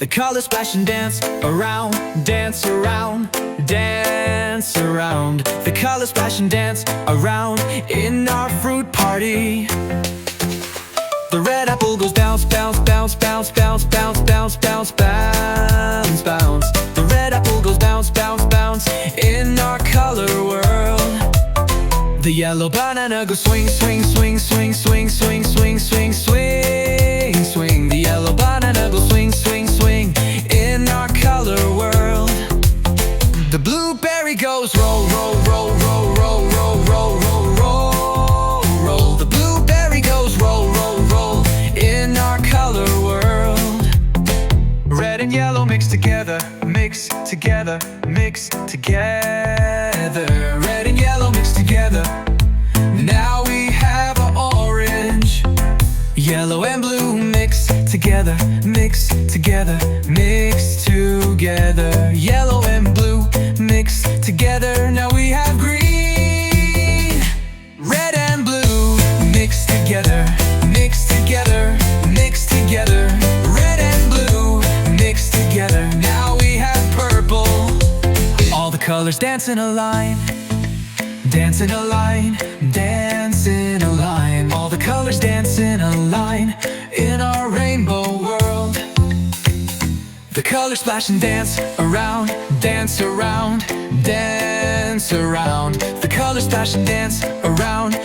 The colors splash and dance around, dance around, dance around. The colors splash and dance around in our fruit party. The red apple goes bounce, bounce, bounce, bounce, bounce, bounce, bounce, bounce, bounce, bounce. The red apple goes bounce, bounce, bounce in our color world. The yellow banana goes swing, swing, swing, swing, swing, swing, swing, swing, swing, swing. The yellow banana goes swing, swing, swing in our color world. The blueberry goes roll, roll, roll, roll, roll, roll, roll, roll, roll, roll. The blueberry goes roll, roll, roll in our color world. Red and yellow mix together, mix together, mix together. Red and yellow mix together. Now we have an orange. Yellow and blue mix together, mix together, mix together. Yellow and blue mix together. Now we have green. Red and blue mix together, mix together, mix together. Red and blue mix together. Now we have purple. All the colors dance in a line, dance in a line, dance in a line. All the colors dance in a line in our rainbow world. The colors splash and dance around, dance around, dance around. The colors splash and dance around